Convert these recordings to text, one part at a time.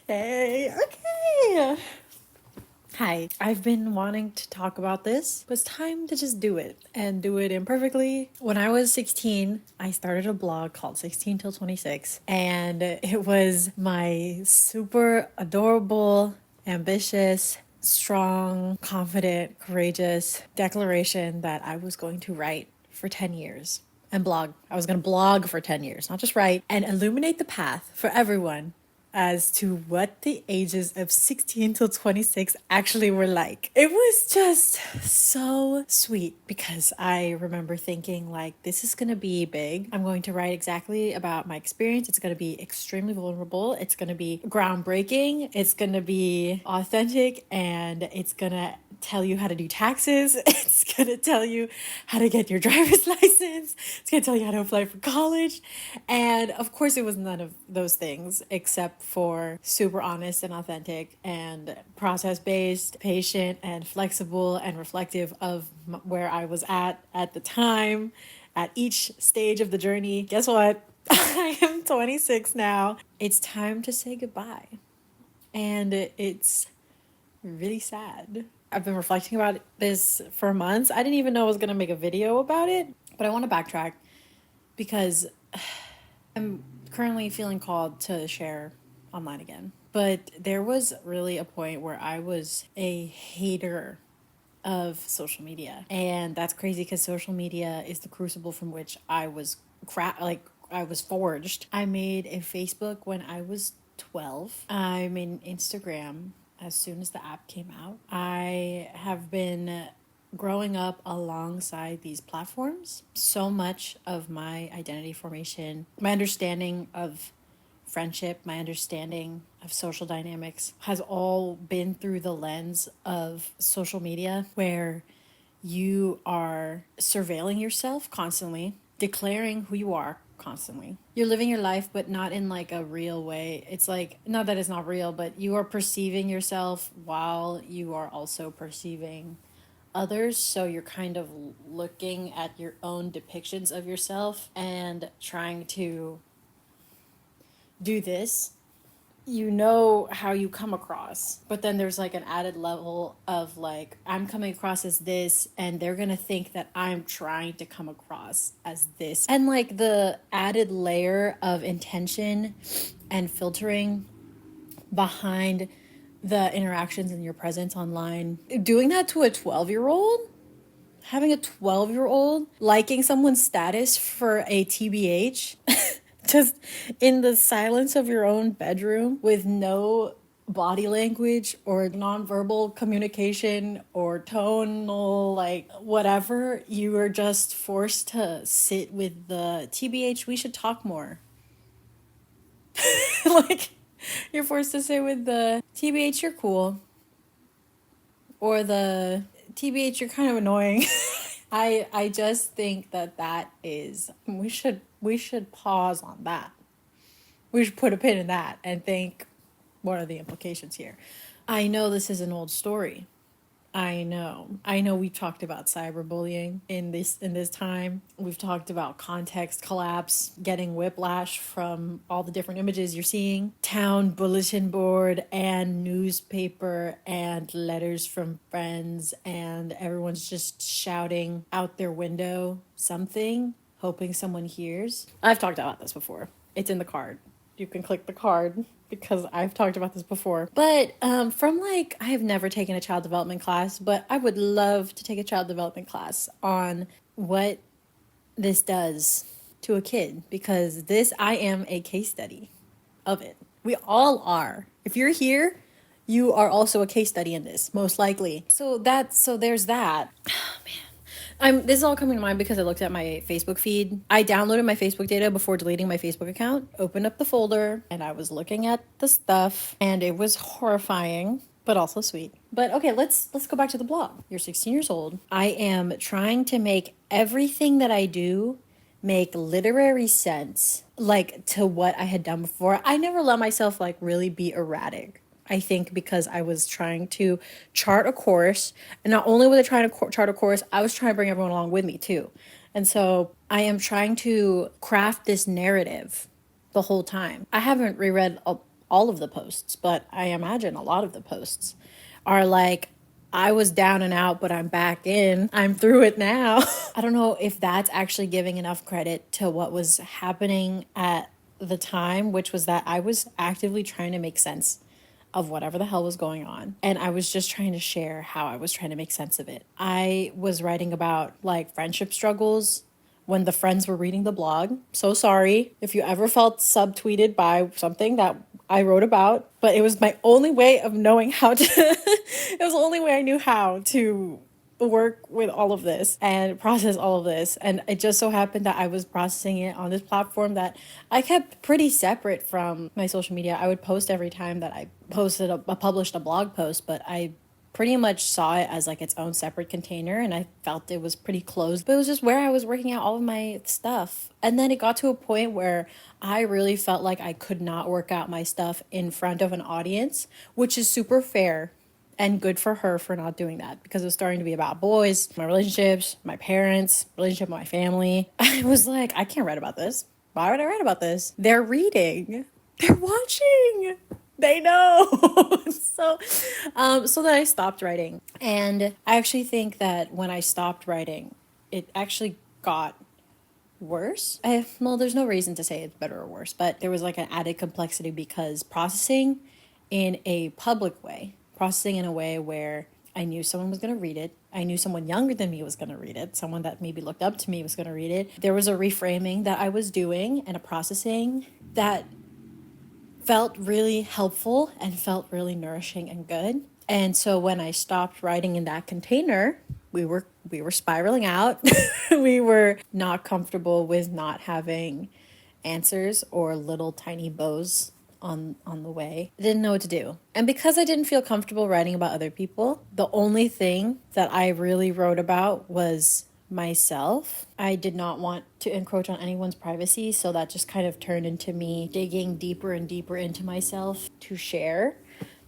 Okay. Hi, I've been wanting to talk about this, but it's time to just do it and do it imperfectly. When I was 16, I started a blog called 16 till 26, and it was my super adorable, ambitious, strong, confident, courageous declaration that I was going to write for 10 years and blog. I was going to blog for 10 years, not just write, and illuminate the path for everyone as to what the ages of 16 till 26 actually were like. It was just so sweet because I remember thinking, like, this is gonna be big. I'm going to write exactly about my experience. It's gonna be extremely vulnerable. It's gonna be groundbreaking. It's gonna be authentic, and it's gonna tell you how to do taxes. It's gonna tell you how to get your driver's license. It's gonna tell you how to apply for college. And of course, it was none of those things except for super honest and authentic and process based, patient and flexible and reflective of where I was at the time, at each stage of the journey. Guess what? I am 26 now. It's time to say goodbye. And it's really sad. I've been reflecting about this for months. I didn't even know I was going to make a video about it, but I want to backtrack because I'm currently feeling called to share online again. But there was really a point where I was a hater of social media. And that's crazy because social media is the crucible from which I was I was forged. I made a Facebook when I was 12. I made an Instagram as soon as the app came out. I have been growing up alongside these platforms. So much of my identity formation, my understanding of friendship, my understanding of social dynamics has all been through the lens of social media, where you are surveilling yourself constantly, declaring who you are constantly. You're living your life, but not in like a real way. It's like, not that it's not real, but you are perceiving yourself while you are also perceiving others. So you're kind of looking at your own depictions of yourself and trying to do this. You know how you come across, but then there's like an added level of like, I'm coming across as this and they're gonna think that I'm trying to come across as this, and like the added layer of intention and filtering behind the interactions and your presence online. Doing that to a 12-year-old, having a 12-year-old liking someone's status for a TBH, just in the silence of your own bedroom with no body language or nonverbal communication or tonal, like whatever, you are just forced to sit with the TBH, we should talk more. Like, you're forced to sit with the TBH, you're cool, or the TBH, you're kind of annoying. I just think that that is, we should pause on that. We should put a pin in that and think, what are the implications here? I know this is an old story. I know. I know we've talked about cyberbullying in this time. We've talked about context collapse, getting whiplash from all the different images you're seeing. Town bulletin board and newspaper and letters from friends, and everyone's just shouting out their window something, hoping someone hears. I've talked about this before. It's in the card. You can click the card because I've talked about this before. But from like, I have never taken a child development class, but I would love to take a child development class on what this does to a kid, because this, I am a case study of it. We all are. If you're here, you are also a case study in this, most likely. So there's that. This is all coming to mind because I looked at my Facebook feed. I downloaded my Facebook data before deleting my Facebook account, opened up the folder, and I was looking at the stuff, and it was horrifying, but also sweet. But okay, let's go back to the blog. You're 16 years old. I am trying to make everything that I do make literary sense, like to what I had done before. I never let myself like really be erratic. I think because I was trying to chart a course, and not only was I trying to chart a course, I was trying to bring everyone along with me too. And so I am trying to craft this narrative the whole time. I haven't reread all of the posts, but I imagine a lot of the posts are like, I was down and out, but I'm back in. I'm through it now. I don't know if that's actually giving enough credit to what was happening at the time, which was that I was actively trying to make sense of whatever the hell was going on. And I was just trying to share how I was trying to make sense of it. I was writing about like friendship struggles when the friends were reading the blog. So sorry if you ever felt subtweeted by something that I wrote about, but it was my only way of knowing how to, it was the only way I knew how to work with all of this and process all of this. And it just so happened that I was processing it on this platform that I kept pretty separate from my social media. I would post every time that I published a blog post, but I pretty much saw it as like its own separate container, and I felt it was pretty closed, but it was just where I was working out all of my stuff. And then it got to a point where I really felt like I could not work out my stuff in front of an audience, which is super fair and good for her for not doing that, because it was starting to be about boys, my relationships, my parents, relationship with my family. I was like, I can't write about this. Why would I write about this? They're reading, they're watching, they know. So that I stopped writing. And I actually think that when I stopped writing, it actually got worse. Well, there's no reason to say it's better or worse, but there was like an added complexity because processing in a public way, processing in a way where I knew someone was going to read it. I knew someone younger than me was going to read it. Someone that maybe looked up to me was going to read it. There was a reframing that I was doing and a processing that felt really helpful and felt really nourishing and good. And so when I stopped writing in that container, we were spiraling out. We were not comfortable with not having answers or little tiny bows on the way. I didn't know what to do. And because I didn't feel comfortable writing about other people, the only thing that I really wrote about was myself. I did not want to encroach on anyone's privacy, so that just kind of turned into me digging deeper and deeper into myself to share,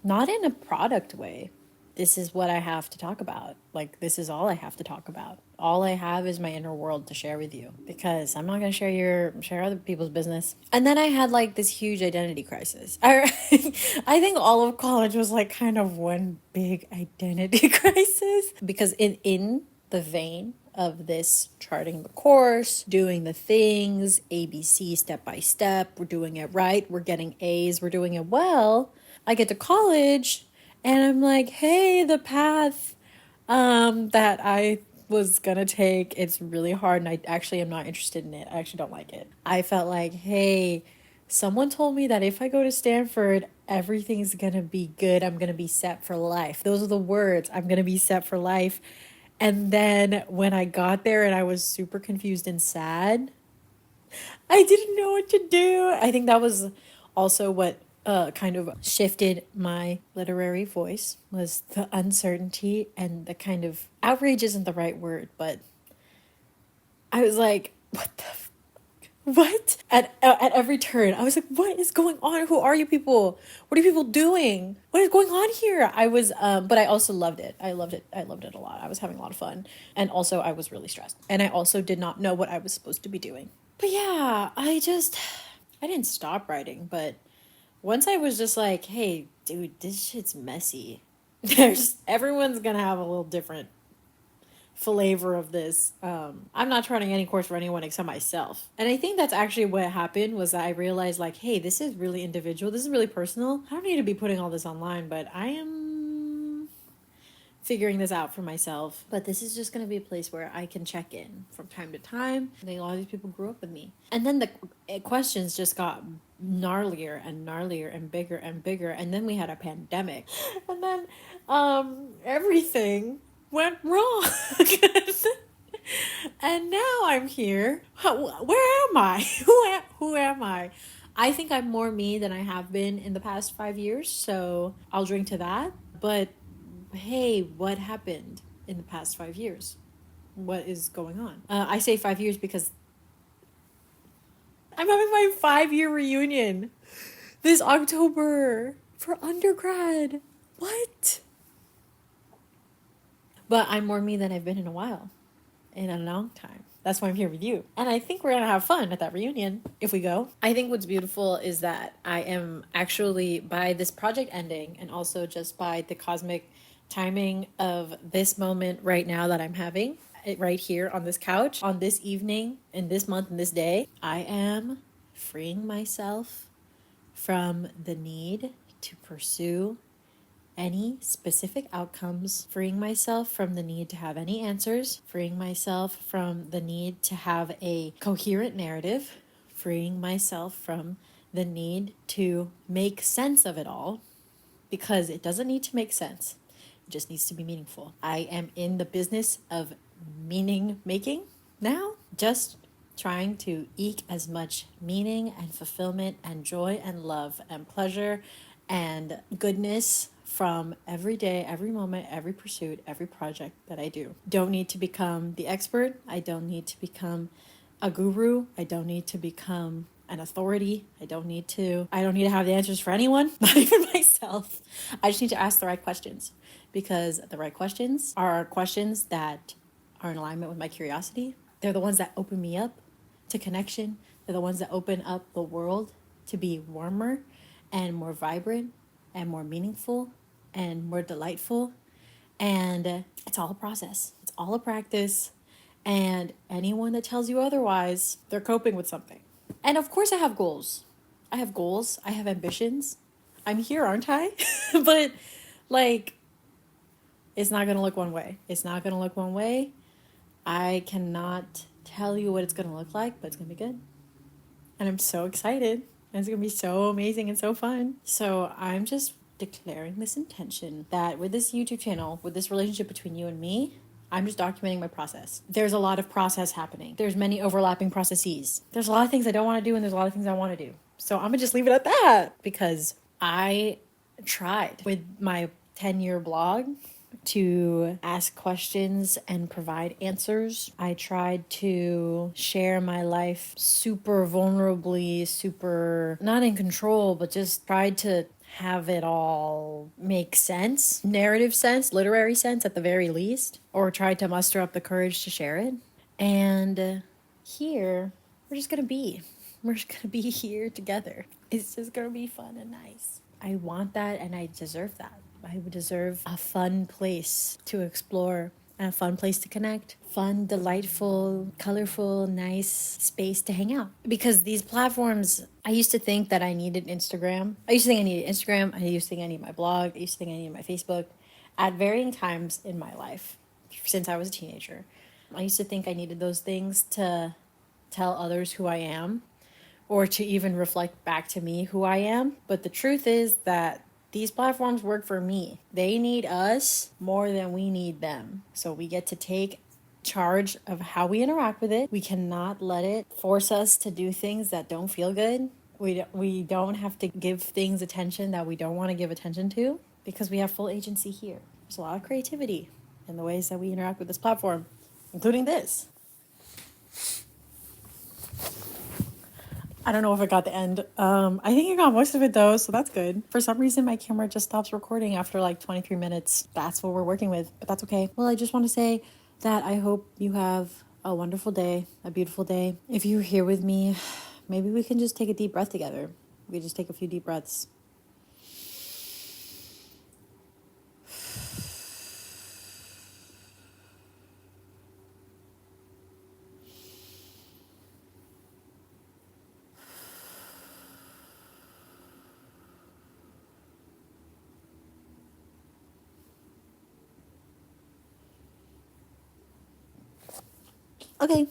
not in a product way. This is what I have to talk about. Like, this is all I have to talk about. All I have is my inner world to share with you, because I'm not going to share other people's business. And then I had like this huge identity crisis. I think all of college was like kind of one big identity crisis, because in the vein of this charting the course, doing the things, ABC step by step, we're doing it right, we're getting A's, we're doing it well. I get to college and I'm like, hey, the path that I was gonna take, it's really hard and I actually am not interested in it. I actually don't like it. I felt like, hey, someone told me that if I go to Stanford, everything's gonna be good. I'm gonna be set for life. Those are the words. I'm gonna be set for life. And then when I got there and I was super confused and sad, I didn't know what to do. I think that was also what kind of shifted my literary voice, was the uncertainty and the kind of outrage isn't the right word, but I was like, what the what? At every turn, I was like, what is going on? Who are you people? What are you people doing? What is going on here? I was but I also loved it. I loved it. I loved it a lot. I was having a lot of fun. And also I was really stressed. And I also did not know what I was supposed to be doing. But yeah, I didn't stop writing, but once I was just like, hey, dude, this shit's messy. Everyone's gonna have a little different flavor of this. I'm not charting any course for anyone except myself. And I think that's actually what happened, was that I realized like, hey, this is really individual. This is really personal. I don't need to be putting all this online, but I am figuring this out for myself. But this is just going to be a place where I can check in from time to time. I think a lot of these people grew up with me. And then the questions just got gnarlier and gnarlier and bigger and bigger. And then we had a pandemic. And then everything went wrong. And now I'm here. Where am I? Who am I? I think I'm more me than I have been in the past 5 years, so I'll drink to that. But hey, what happened in the past 5 years? What is going on? I say 5 years because I'm having my 5-year reunion this October for undergrad. What? But I'm more me than I've been in a while, in a long time. That's why I'm here with you. And I think we're going to have fun at that reunion if we go. I think what's beautiful is that I am actually, by this project ending and also just by the cosmic timing of this moment right now that I'm having, right here on this couch, on this evening, in this month, in this day, I am freeing myself from the need to pursue any specific outcomes, freeing myself from the need to have any answers, freeing myself from the need to have a coherent narrative, freeing myself from the need to make sense of it all, because it doesn't need to make sense. It just needs to be meaningful. I am in the business of meaning making now, just trying to eke as much meaning and fulfillment and joy and love and pleasure and goodness from every day, every moment, every pursuit, every project that I do. Don't need to become the expert. I don't need to become a guru. I don't need to become an authority. I don't need to have the answers for anyone, not even myself. I just need to ask the right questions, because the right questions are questions that are in alignment with my curiosity. They're the ones that open me up to connection. They're the ones that open up the world to be warmer and more vibrant and more meaningful and more delightful. And it's all a process. It's all a practice. And anyone that tells you otherwise, they're coping with something. And of course I have goals. I have goals. I have ambitions. I'm here, aren't I? But like, it's not going to look one way. It's not going to look one way. I cannot tell you what it's going to look like, but it's going to be good. And I'm so excited. And it's going to be so amazing and so fun. So I'm just declaring this intention that with this YouTube channel, with this relationship between you and me, I'm just documenting my process. There's a lot of process happening. There's many overlapping processes. There's a lot of things I don't want to do, and there's a lot of things I want to do. So I'm going to just leave it at that, because I tried with my 10-year blog to ask questions and provide answers. I tried to share my life super vulnerably, super not in control, but just tried to have it all make sense, narrative sense, literary sense at the very least, or tried to muster up the courage to share it. And here, we're just gonna be. We're just gonna be here together. It's just gonna be fun and nice. I want that, and I deserve that. I would deserve a fun place to explore and a fun place to connect. Fun, delightful, colorful, nice space to hang out. Because these platforms, I used to think that I needed Instagram. I used to think I needed Instagram. I used to think I needed my blog. I used to think I needed my Facebook at varying times in my life since I was a teenager. I used to think I needed those things to tell others who I am, or to even reflect back to me who I am. But the truth is that these platforms work for me. They need us more than we need them. So we get to take charge of how we interact with it. We cannot let it force us to do things that don't feel good. We don't have to give things attention that we don't want to give attention to, because we have full agency here. There's a lot of creativity in the ways that we interact with this platform, including this. I don't know if I got the end. I think I got most of it though, so that's good. For some reason, my camera just stops recording after like 23 minutes. That's what we're working with, but that's okay. Well, I just want to say that I hope you have a wonderful day, a beautiful day. If you're here with me, maybe we can just take a deep breath together. We just take a few deep breaths. Okay.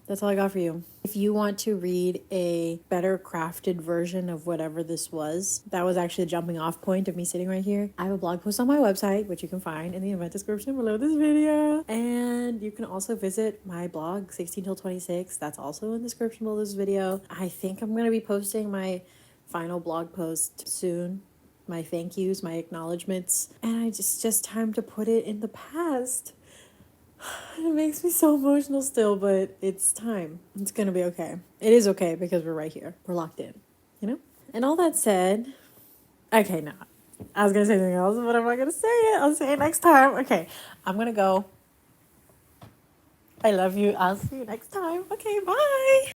That's all I got for you. If you want to read a better crafted version of whatever this was, that was actually the jumping off point of me sitting right here. I have a blog post on my website, which you can find in the event description below this video. And you can also visit my blog, 16 till 26. That's also in the description below this video. I think I'm going to be posting my final blog post soon. My thank yous, my acknowledgements. And it's just time to put it in the past. It makes me so emotional still, but it's time. It's gonna be okay. It is okay, because we're right here. We're locked in, you know? And all that said, okay, no. I was gonna say something else, but I'm not gonna say it. I'll say it next time. Okay, I'm gonna go I love you. I'll see you next time. Okay, bye.